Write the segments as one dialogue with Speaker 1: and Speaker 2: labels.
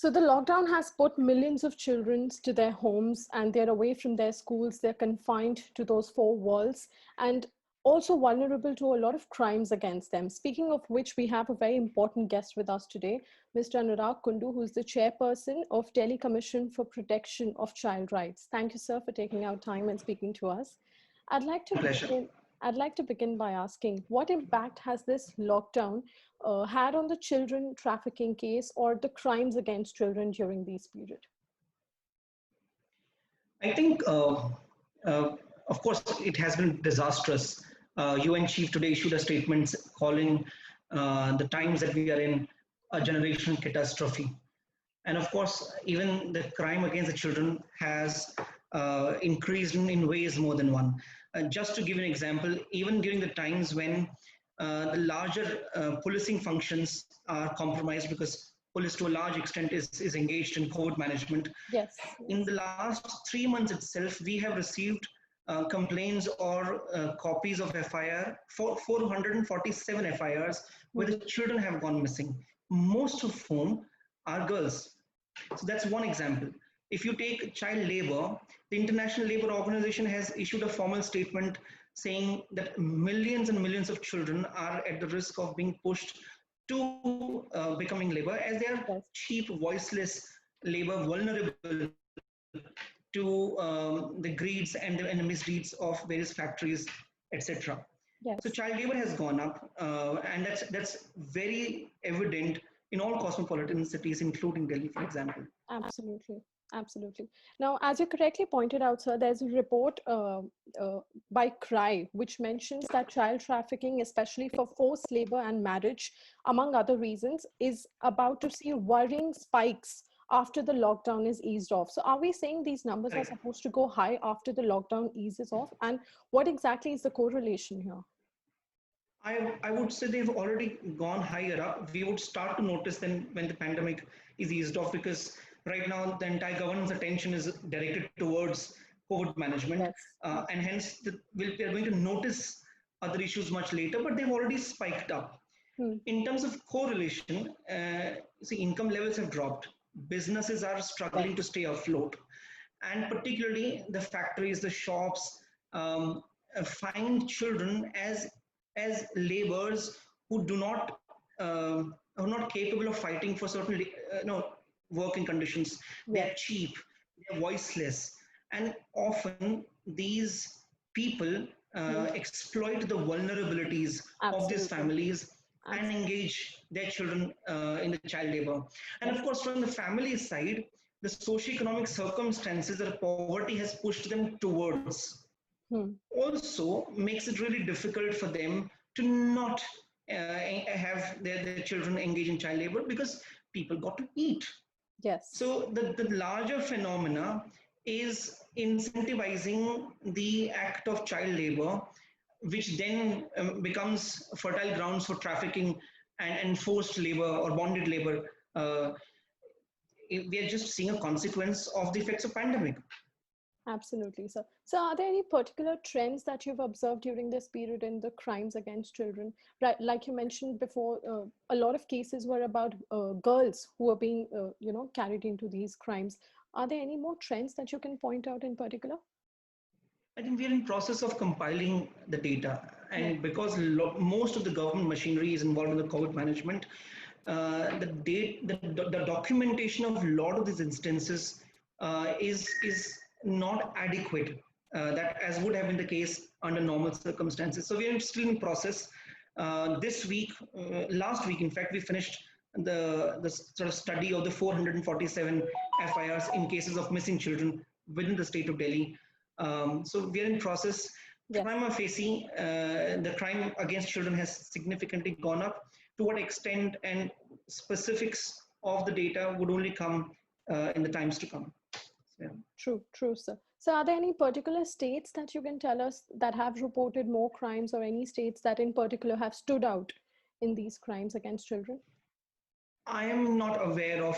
Speaker 1: So the lockdown has put millions of children to their homes and they're away from their schools. They're confined to those four walls and also vulnerable to a lot of crimes against them. Speaking of which, we have a very important guest with us today, Mr. Anurag Kundu, who's the chairperson of Delhi Commission for Protection of Child Rights. Thank you, sir, for taking out time and speaking to us. I'd like to
Speaker 2: Pleasure.
Speaker 1: begin by asking, what impact has this lockdown had on the children trafficking case or the crimes against children during this period?
Speaker 2: I think, of course, it has been disastrous. UN chief today issued a statement calling the times that we are in a generational catastrophe. And of course, even the crime against the children has increased in ways more than one. Just to give an example, even during the times when the larger policing functions are compromised because police to a large extent is engaged in COVID management.
Speaker 1: Yes.
Speaker 2: In the last 3 months itself, we have received complaints or copies of FIR for 447 FIRs where the children have gone missing, most of whom are girls. So that's one example. If you take child labor, the International Labour Organization has issued a formal statement saying that millions and millions of children are at the risk of being pushed to becoming labor as they are cheap, voiceless labor, vulnerable to the greeds and the misdeeds of various factories, etc.
Speaker 1: Yes.
Speaker 2: So child labor has gone up, and that's very evident in all cosmopolitan cities, including Delhi, for example.
Speaker 1: Absolutely. Absolutely. Now, as you correctly pointed out, sir, there's a report by CRY, which mentions that child trafficking, especially for forced labor and marriage, among other reasons, is about to see worrying spikes after the lockdown is eased off. So are we saying these numbers are supposed to go high after the lockdown eases off? And what exactly is the correlation here?
Speaker 2: I would say they've already gone higher up. We would start to notice then when the pandemic is eased off, because right now the entire government's attention is directed towards COVID management, and hence we are going to notice other issues much later, but they've already spiked up. In terms of correlation, see, income levels have dropped. Businesses are struggling to stay afloat, and particularly the factories, the shops, find children as laborers who are not capable of fighting for certain working conditions. They're cheap, they're voiceless, and often these people exploit the vulnerabilities of these families and engage their children in the child labor. And of course, from the family side, the socioeconomic circumstances that poverty has pushed them towards also makes it really difficult for them to not have their children engage in child labor, because people got to eat.
Speaker 1: Yes.
Speaker 2: So the larger phenomena is incentivizing the act of child labor, which then becomes fertile grounds for trafficking and forced labor or bonded labor. We are just seeing a consequence of the effects of pandemic.
Speaker 1: Absolutely, sir. So are there any particular trends that you've observed during this period in the crimes against children? Right, like you mentioned before, a lot of cases were about girls who are being, carried into these crimes. Are there any more trends that you can point out in particular?
Speaker 2: I think we're in process of compiling the data, and because most of the government machinery is involved in the COVID management, the documentation of a lot of these instances is not adequate, that as would have been the case under normal circumstances. So we are still in process. This week, last week, in fact, we finished the sort of study of the 447 FIRs in cases of missing children within the state of Delhi. So we are in process. Prima facie, the crime against children has significantly gone up. To what extent and specifics of the data would only come in the times to come. Yeah.
Speaker 1: True, sir. So are there any particular states that you can tell us that have reported more crimes, or any states that in particular have stood out in these crimes against children?
Speaker 2: I am not aware of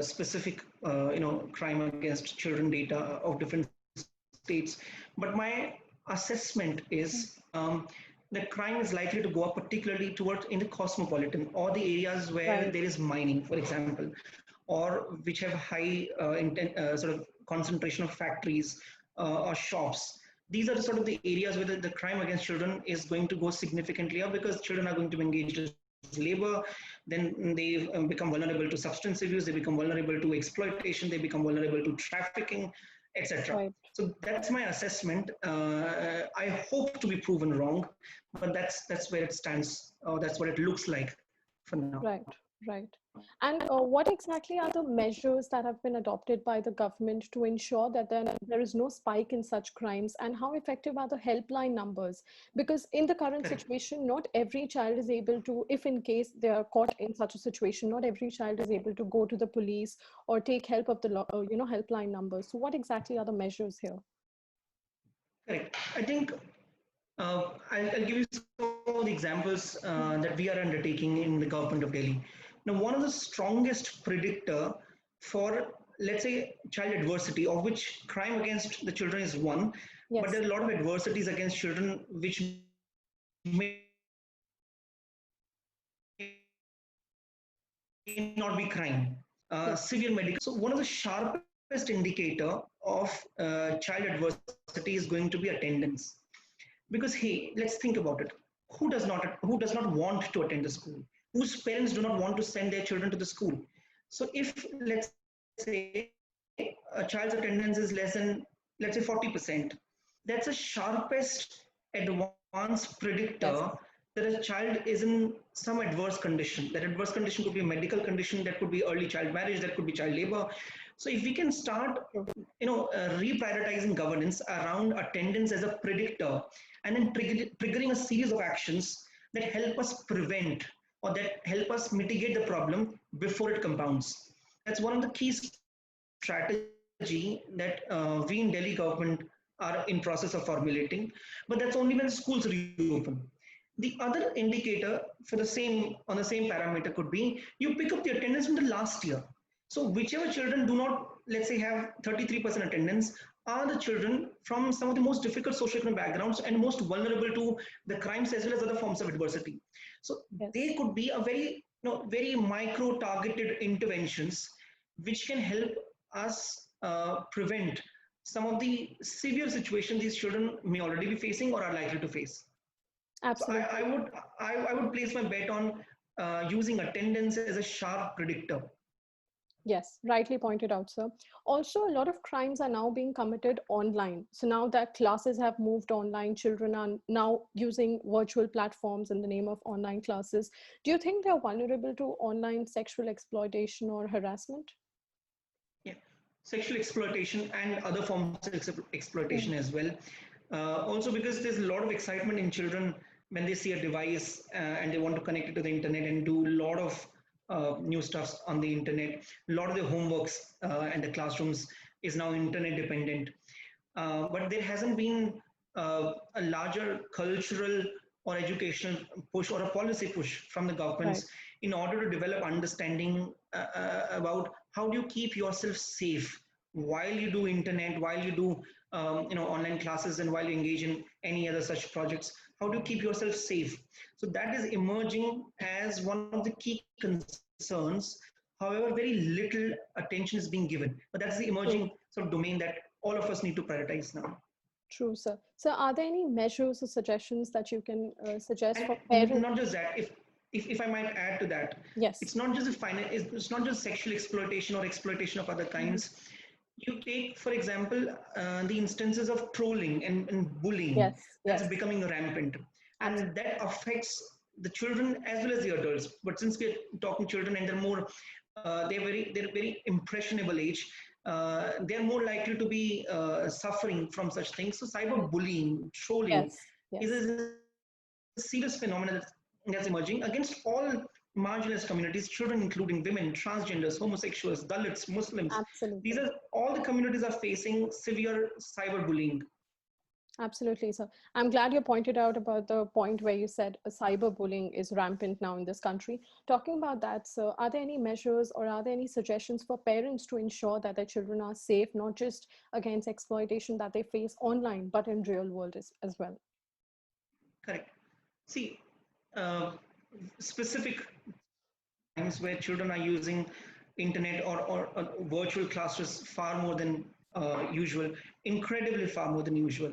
Speaker 2: specific, crime against children data of different states, but my assessment is the crime is likely to go up, particularly towards in the cosmopolitan or the areas where there is mining, for example, or which have high sort of concentration of factories or shops. These are sort of the areas where the crime against children is going to go significantly up, because children are going to be engaged as labor. Then they become vulnerable to substance abuse, they become vulnerable to exploitation, they become vulnerable to trafficking, etc.
Speaker 1: Right.
Speaker 2: So that's my assessment. I hope to be proven wrong, but that's where it stands. That's what it looks like for now.
Speaker 1: Right, right. And what exactly are the measures that have been adopted by the government to ensure that there is no spike in such crimes? And how effective are the helpline numbers? Because in the current
Speaker 2: Correct.
Speaker 1: situation, not every child is able to, if in case they are caught in such a situation, not every child is able to go to the police or take help of the helpline numbers. So what exactly are the measures here?
Speaker 2: Correct. I think I'll give you some of the examples that we are undertaking in the government of Delhi. Now, one of the strongest predictor for, let's say, child adversity, of which crime against the children is one, but
Speaker 1: Yes,
Speaker 2: there are a lot of adversities against children which may not be crime. Severe medical. So one of the
Speaker 1: yes,
Speaker 2: sharpest indicator of child adversity is going to be attendance. Because hey, let's think about it. Who does not want to attend the school? Whose parents do not want to send their children to the school? So if, let's say, a child's attendance is less than, let's say, 40%, that's a sharpest advanced predictor that a child
Speaker 1: yes,
Speaker 2: is in some adverse condition. That adverse condition could be a medical condition, that could be early child marriage, that could be child labor. So if we can start,
Speaker 1: true.
Speaker 2: reprioritizing governance around attendance as a predictor, and then triggering a series of actions that help us prevent or that help us mitigate the problem before it compounds. That's one of the key strategy that we in Delhi government are in process of formulating. But that's only when schools reopen. The other indicator for on the same parameter could be you pick up the attendance from the last year. So whichever children do not, let's say, have 33% attendance are the children from some of the most difficult socioeconomic backgrounds and most vulnerable to the crimes as well as other forms of adversity. So they
Speaker 1: Yes.
Speaker 2: could be a very micro targeted interventions which can help us prevent some of the severe situations these children may already be facing or are likely to face. So I
Speaker 1: Absolutely.
Speaker 2: would I would place my bet on using attendance as a sharp predictor.
Speaker 1: Yes, rightly pointed out, sir. Also, a lot of crimes are now being committed online. So now that classes have moved online, children are now using virtual platforms in the name of online classes. Do you think they're vulnerable to online sexual exploitation or harassment?
Speaker 2: Yeah, sexual exploitation and other forms of exploitation
Speaker 1: Mm.
Speaker 2: as well. Also, because there's a lot of excitement in children when they see a device and they want to connect it to the internet and do a lot of new stuff on the internet. A lot of the homeworks and the classrooms is now internet dependent. But there hasn't been a larger cultural or educational push or a policy push from the
Speaker 1: Right.
Speaker 2: governments in order to develop understanding about how do you keep yourself safe while you do internet, while you do online classes, and while you engage in any other such projects. How do you keep yourself safe? So that is emerging as one of the key concerns. However, very little attention is being given. But that's the emerging
Speaker 1: True.
Speaker 2: sort of domain that all of us need to prioritize now.
Speaker 1: True, sir. So are there any measures or suggestions that you can suggest
Speaker 2: And
Speaker 1: for parents?
Speaker 2: not just that, if I might add to that,
Speaker 1: Yes.
Speaker 2: it's not just it's not just sexual exploitation or exploitation of other
Speaker 1: Mhm.
Speaker 2: kinds. You take, for example, the instances of trolling and bullying
Speaker 1: Yes.
Speaker 2: that's
Speaker 1: Yes.
Speaker 2: becoming rampant, and
Speaker 1: Absolutely.
Speaker 2: that affects the children as well as the adults. But since we're talking children and they're more they're very impressionable age, they're more likely to be suffering from such things. So
Speaker 1: Right.
Speaker 2: cyberbullying, trolling
Speaker 1: Yes.
Speaker 2: is
Speaker 1: Yes.
Speaker 2: a serious phenomenon that's emerging against all marginalized communities, children including women, transgenders, homosexuals, Dalits, Muslims. These are
Speaker 1: Absolutely.
Speaker 2: all the communities are facing severe cyberbullying.
Speaker 1: Absolutely, sir. I'm glad you pointed out about the point where you said cyberbullying is rampant now in this country. Talking about that, sir, are there any measures or are there any suggestions for parents to ensure that their children are safe, not just against exploitation that they face online, but in real world as well?
Speaker 2: Correct. See, uh, specific times where children are using internet or virtual classes far more than usual, incredibly far more than usual.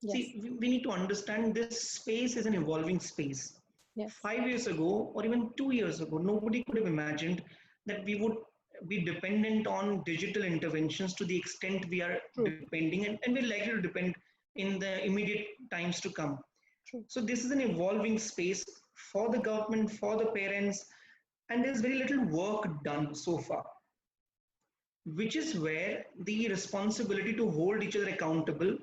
Speaker 1: Yes.
Speaker 2: See, we need to understand this space is an evolving space.
Speaker 1: Yes.
Speaker 2: 5 years ago, or even 2 years ago, nobody could have imagined that we would be dependent on digital interventions to the extent we are
Speaker 1: True.
Speaker 2: depending, and we're likely to depend in the immediate times to come.
Speaker 1: True.
Speaker 2: So this is an evolving space for the government, for the parents, and there's very little work done so far, which is where the responsibility to hold each other accountable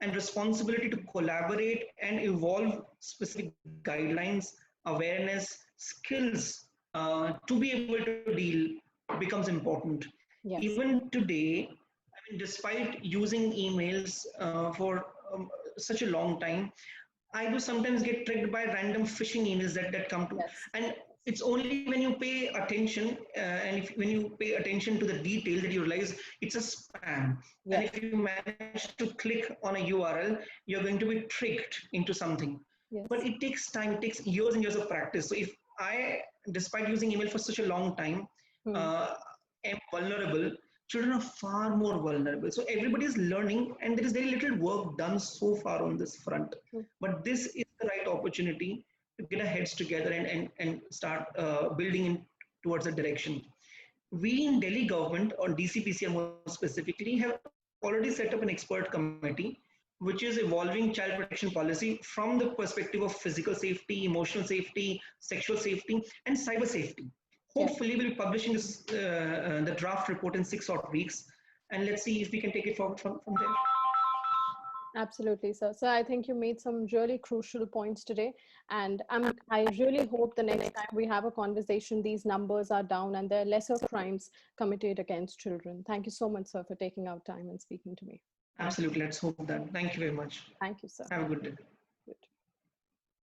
Speaker 2: and responsibility to collaborate and evolve specific guidelines, awareness, skills to be able to deal becomes important.
Speaker 1: Yes.
Speaker 2: Even today, I mean, despite using emails for such a long time, I do sometimes get tricked by random phishing emails that come to,
Speaker 1: Yes.
Speaker 2: and it's only when you pay attention when you pay attention to the detail that you realize it's a spam. And
Speaker 1: Yes.
Speaker 2: if you manage to click on a URL, you're going to be tricked into something. But
Speaker 1: Yes.
Speaker 2: it takes time. It takes years and years of practice. So if I, despite using email for such a long time,
Speaker 1: Hmm.
Speaker 2: am vulnerable, children are far more vulnerable. So everybody is learning, and there is very little work done so far on this front.
Speaker 1: True.
Speaker 2: But this is the right opportunity to get our heads together and start building in towards a direction. We in Delhi government, or DCPCR more specifically, have already set up an expert committee which is evolving child protection policy from the perspective of physical safety, emotional safety, sexual safety, and cyber safety.
Speaker 1: Yes.
Speaker 2: Hopefully, we'll be publishing the draft report in 6 odd weeks, and let's see if we can take it forward from there.
Speaker 1: Absolutely, sir. So I think you made some really crucial points today. And I really hope the next time we have a conversation, these numbers are down and there are lesser crimes committed against children. Thank you so much, sir, for taking out time and speaking to me.
Speaker 2: Absolutely. Let's hope that. Thank you very much.
Speaker 1: Thank you, sir.
Speaker 2: Have a good day.